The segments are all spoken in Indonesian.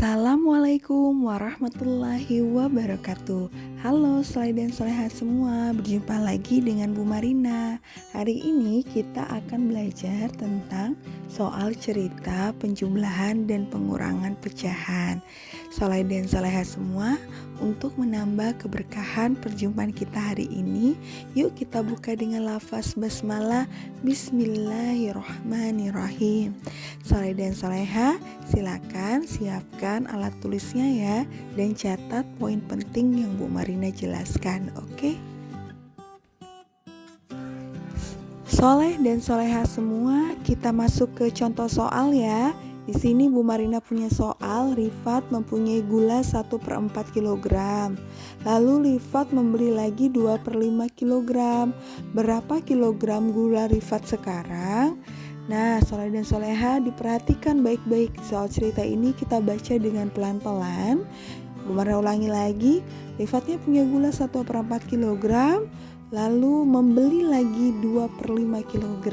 Assalamualaikum warahmatullahi wabarakatuh. Halo soleh dan soleha semua, berjumpa lagi dengan Bu Marina. Hari ini kita akan belajar tentang soal cerita penjumlahan dan pengurangan pecahan. Soleh dan soleha semua, untuk menambah keberkahan perjumpaan kita hari ini, yuk kita buka dengan lafaz basmalah. Bismillahirrahmanirrahim. Soleh dan soleha, silakan siapkan alat tulisnya ya, dan catat poin penting yang Bu Marina jelaskan, oke? Soleh dan soleha semua, kita masuk ke contoh soal ya. Di sini Bu Marina punya soal, Rifat mempunyai gula 1/4 kg. Lalu Rifat membeli lagi 2/5 kg. Berapa kilogram gula Rifat sekarang? Nah, soleh dan soleha, diperhatikan baik-baik. Soal cerita ini kita baca dengan pelan-pelan. Bu Marina ulangi lagi, Rifatnya punya gula 1/4 kg. Lalu membeli lagi 2/5 kg.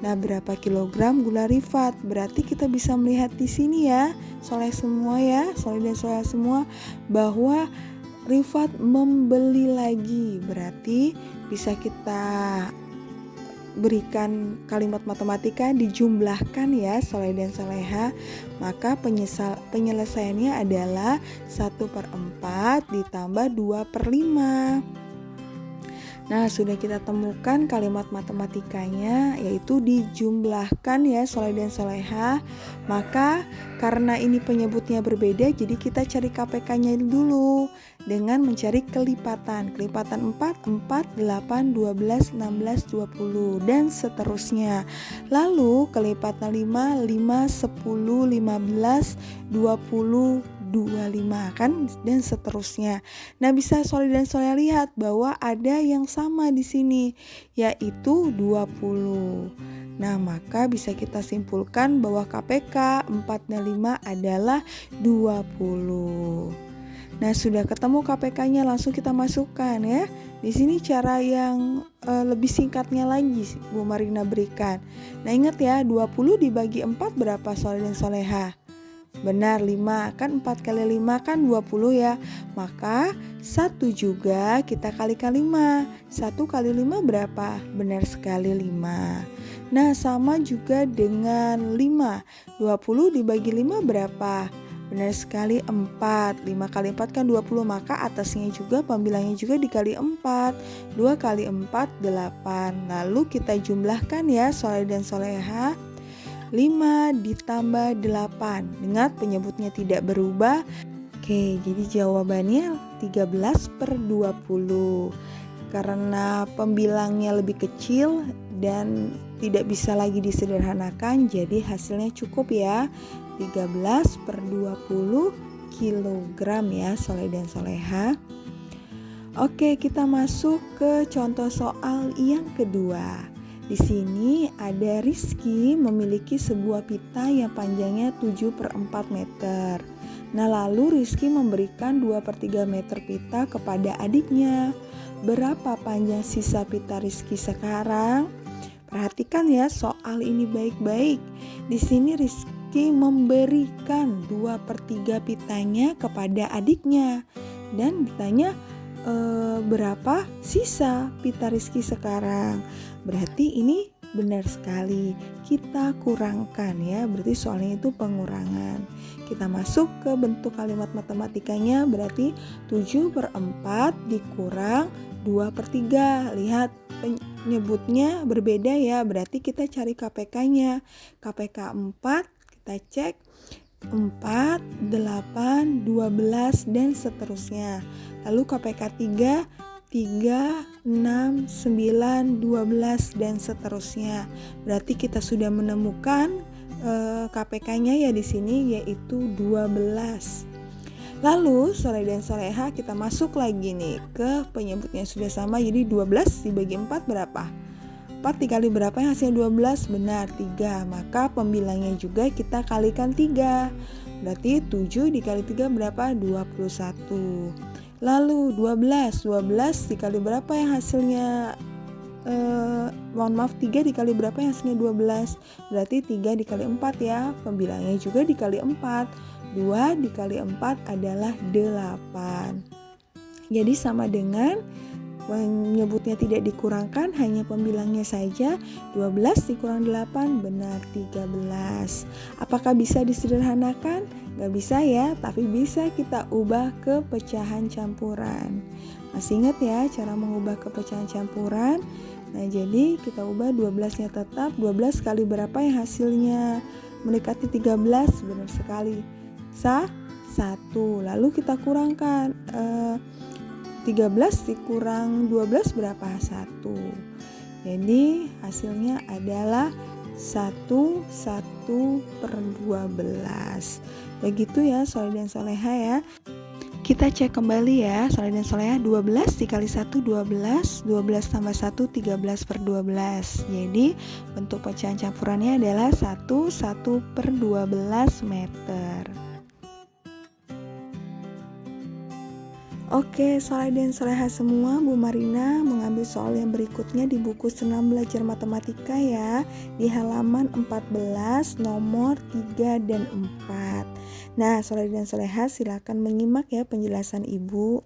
Nah, berapa kilogram gula Rifat? Berarti kita bisa melihat di sini ya, soleh semua ya, soleh dan soleha semua, bahwa Rifat membeli lagi. Berarti bisa kita berikan kalimat matematika, dijumlahkan ya soleh dan soleha. Maka penyelesaiannya adalah 1/4 ditambah 2/5. Nah, sudah kita temukan kalimat matematikanya, yaitu dijumlahkan ya soleh dan soleha. Maka karena ini penyebutnya berbeda, jadi kita cari KPK-nya dulu dengan mencari kelipatan. Kelipatan 4, 8, 12, 16, 20 dan seterusnya. Lalu kelipatan 5, 10, 15, 20, 25 kan, dan seterusnya. Nah, bisa soleh dan soleha lihat bahwa ada yang sama di sini, yaitu 20. Nah, maka bisa kita simpulkan bahwa KPK 4-nya 5 adalah 20. Nah, sudah ketemu KPK-nya, langsung kita masukkan ya. Di sini cara yang lebih singkatnya lagi Bu Marina berikan. Nah, ingat ya, 20 dibagi 4 berapa soleh dan soleha? Benar, 5. Kan 4 kali 5 kan 20 ya. Maka 1 juga kita kalikan 5. 1 kali 5 berapa? Benar sekali, 5. Nah, sama juga dengan 5. 20 dibagi 5 berapa? Benar sekali, 4. 5 kali 4 kan 20. Maka atasnya juga, pembilangnya juga dikali 4. 2 kali 4, 8. Lalu kita jumlahkan ya soleh dan soleha. 5 ditambah 8. Ingat, penyebutnya tidak berubah. Oke, jadi jawabannya 13/20. Karena pembilangnya lebih kecil dan tidak bisa lagi disederhanakan, jadi hasilnya cukup ya, 13/20 kilogram ya soleh dan soleha. Oke, kita masuk ke contoh soal yang kedua. Di sini ada Rizky memiliki sebuah pita yang panjangnya 7/4 meter. Nah, lalu Rizky memberikan 2/3 meter pita kepada adiknya. Berapa panjang sisa pita Rizky sekarang? Perhatikan ya soal ini baik-baik. Di sini Rizky memberikan 2/3 pitanya kepada adiknya. Dan ditanya berapa sisa pita Rizky sekarang. Berarti ini benar sekali, kita kurangkan ya, berarti soalnya itu pengurangan. Kita masuk ke bentuk kalimat matematikanya, berarti 7/4 dikurang 2/3. Lihat penyebutnya berbeda ya, berarti kita cari KPK-nya. KPK 4, kita cek 4, 8, 12 dan seterusnya. Lalu KPK 3, 6, 9, 12 dan seterusnya. Berarti kita sudah menemukan KPK-nya ya di sini, yaitu 12. Lalu soleh dan soleha, kita masuk lagi nih ke penyebutnya sudah sama, jadi 12 dibagi 4 berapa? 4 dikali berapa yang hasilnya 12? Benar, 3. Maka pembilangnya juga kita kalikan 3. Berarti 7 dikali 3 berapa? 21. Lalu 12 dikali berapa yang hasilnya 3 dikali berapa yang hasilnya 12? Berarti 3 dikali 4 ya, pembilangnya juga dikali 4. 2 dikali 4 adalah 8. Jadi sama dengan menyebutnya tidak dikurangkan, hanya pembilangnya saja. 12 dikurang 8 benar 13. Apakah bisa disederhanakan? Gak bisa ya, tapi bisa kita ubah ke pecahan campuran. Masih ingat ya cara mengubah ke pecahan campuran? Nah jadi kita ubah 12-nya tetap. 12 kali berapa yang hasilnya mendekati 13? Benar sekali. 1. Lalu kita kurangkan 13 dikurang 12 berapa? 1. Jadi hasilnya adalah 1 per 12. Begitu ya soleh dan soleha ya. Kita cek kembali ya, soleh dan soleha. 12 dikali 1 12, 12 tambah 1 13 per 12. Jadi bentuk pecahan campurannya adalah 1 per 12 meter. Oke, soleh dan soleha semua, Bu Marina mengambil soal yang berikutnya di buku Senam Belajar Matematika ya, di halaman 14 nomor 3 dan 4. Nah, soleh dan soleha silakan menyimak ya penjelasan Ibu.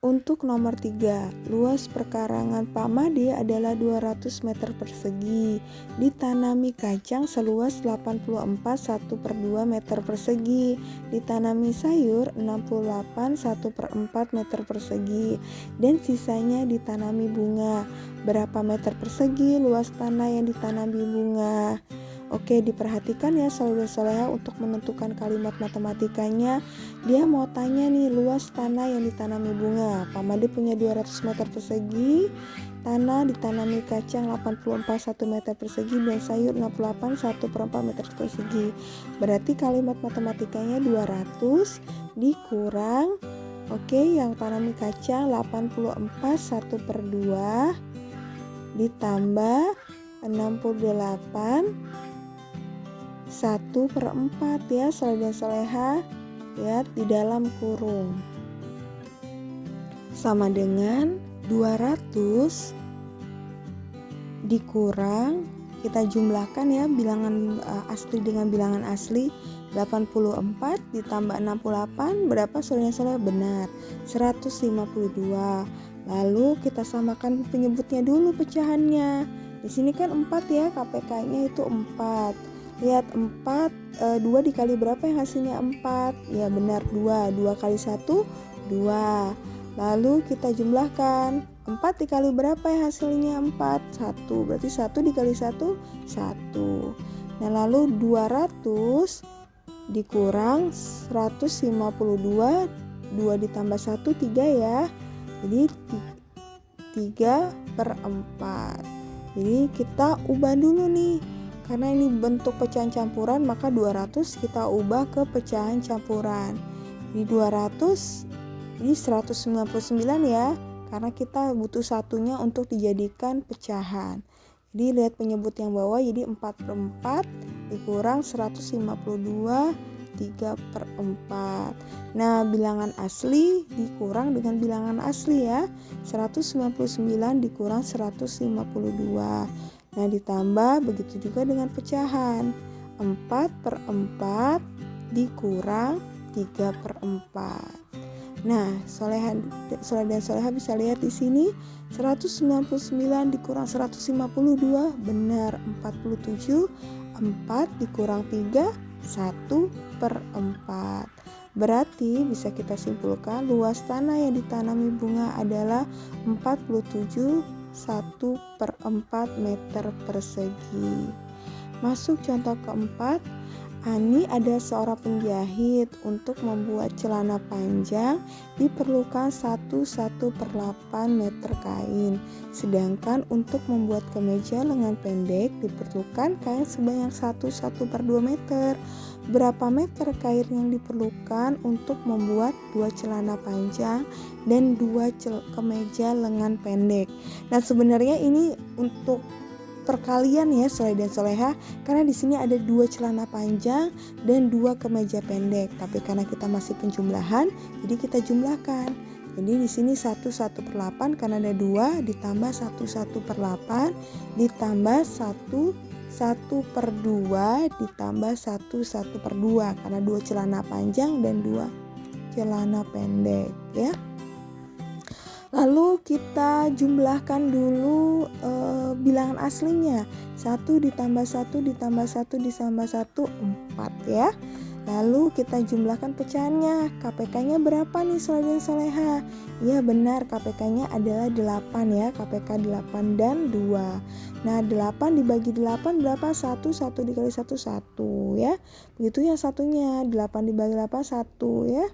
Untuk nomor 3, luas perkarangan Pak Made adalah 200 meter persegi. Ditanami kacang seluas 84 1/2 meter persegi. Ditanami sayur 68 1/4 meter persegi. Dan sisanya ditanami bunga. Berapa meter persegi luas tanah yang ditanami bunga? Oke, diperhatikan ya soleh dan soleha untuk menentukan kalimat matematikanya. Dia mau tanya nih luas tanah yang ditanami bunga. Pak Made punya 200 meter persegi, tanah ditanami kacang 84 1 meter persegi dan sayur 68 1/4 meter persegi. Berarti kalimat matematikanya 200 dikurang yang tanami kacang 84 1/2 ditambah 68 1/4 ya soleh dan soleha. Lihat di dalam kurung. Sama dengan 200 dikurang, kita jumlahkan ya bilangan asli dengan bilangan asli. 84 ditambah 68 berapa soleh dan soleha? Benar 152. Lalu kita samakan penyebutnya dulu pecahannya. Di sini kan 4 ya, KPK-nya itu 4. Lihat 4, 2 dikali berapa yang hasilnya 4? Ya benar 2, 2 kali 1, 2. Lalu kita jumlahkan 4 dikali berapa yang hasilnya 4? 1, berarti 1 dikali 1, 1. Nah lalu 200 dikurang 152, 2 ditambah 1, 3 ya. Jadi 3/4. Jadi kita ubah dulu nih. Karena ini bentuk pecahan campuran, maka 200 kita ubah ke pecahan campuran. Di 200 ini 199 ya, karena kita butuh satunya untuk dijadikan pecahan. Jadi lihat penyebut yang bawah, jadi 4/4 dikurang 152, 3/4. Nah, bilangan asli dikurang dengan bilangan asli ya. 199 dikurang 152. Nah ditambah begitu juga dengan pecahan 4/4 dikurang 3/4. Nah soleh dan soleha bisa lihat di sini 199 dikurang 152 benar 47. 4 dikurang 3 1/4. Berarti bisa kita simpulkan luas tanah yang ditanami bunga adalah 47 1/4 meter persegi. Masuk contoh keempat. Ani ada seorang penjahit. Untuk membuat celana panjang diperlukan 1/8 meter kain. Sedangkan untuk membuat kemeja lengan pendek diperlukan kain sebanyak 1/2 meter. Berapa meter kain yang diperlukan untuk membuat 2 celana panjang dan 2 kemeja lengan pendek? Nah, sebenarnya ini untuk perkalian ya soleh dan soleha, karena di sini ada 2 celana panjang dan 2 kemeja pendek. Tapi karena kita masih penjumlahan, jadi kita jumlahkan. Jadi di sini 1/8 karena ada 2 ditambah 1/8 ditambah 1/8 1/2 ditambah 1/2 karena 2 celana panjang dan 2 celana pendek ya. Lalu kita jumlahkan dulu bilangan aslinya. 1 ditambah 1 ditambah 1 ditambah 1 4 ya. Lalu kita jumlahkan pecahannya. KPK-nya berapa nih Soleh dan Soleha? Ya benar, KPK-nya adalah 8 ya. KPK 8 dan 2. Nah 8 dibagi 8 berapa? 1 dikali 1 1 ya. Begitu yang satunya. 8 dibagi 8 1 ya.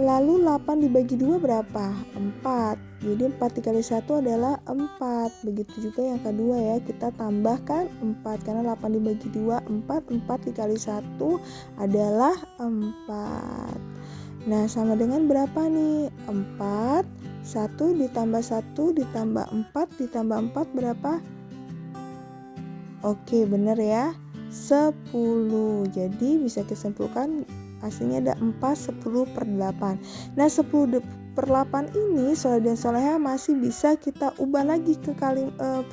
Lalu 8 dibagi 2 berapa? 4. Jadi 4 dikali 1 adalah 4. Begitu juga yang kedua ya. Kita tambahkan 4 karena 8 dibagi 2 4. 4 dikali 1 adalah 4. Nah sama dengan berapa nih? 4. 1 ditambah 1 ditambah 4 ditambah 4 berapa? Oke bener ya, 10. Jadi bisa disimpulkan hasilnya ada 4 10/8. Nah 10/8 ini Soleh dan Soleha masih bisa kita ubah lagi ke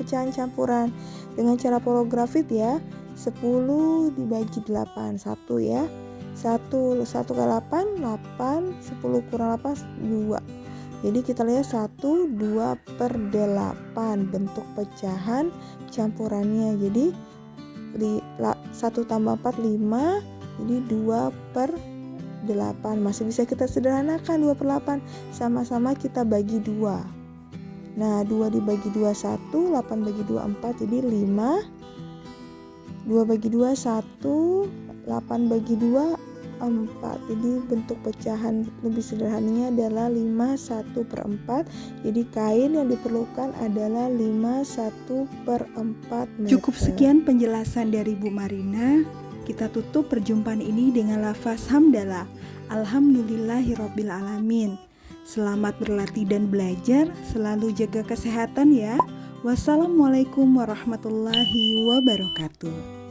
pecahan campuran dengan cara pola grafit ya. 10 dibagi 8 1 ya. 1 kali 8 8, 10 kurang 8 2. Jadi kita lihat 1 2/8 bentuk pecahan campurannya. Jadi 1 tambah 4 5. Jadi 2/8 masih bisa kita sederhanakan. 2/8 sama-sama kita bagi 2. Nah 2 dibagi 2 1, 8 bagi 2 4, jadi 5. 2 bagi 2 1, 8 bagi 2 4. Jadi bentuk pecahan lebih sederhananya adalah 5 1/4. Jadi kain yang diperlukan adalah 5 1/4 meter. Cukup sekian penjelasan dari Bu Marina. Kita tutup perjumpaan ini dengan lafaz hamdalah. Alhamdulillahirabbil alamin. Selamat berlatih dan belajar, selalu jaga kesehatan ya. Wassalamualaikum warahmatullahi wabarakatuh.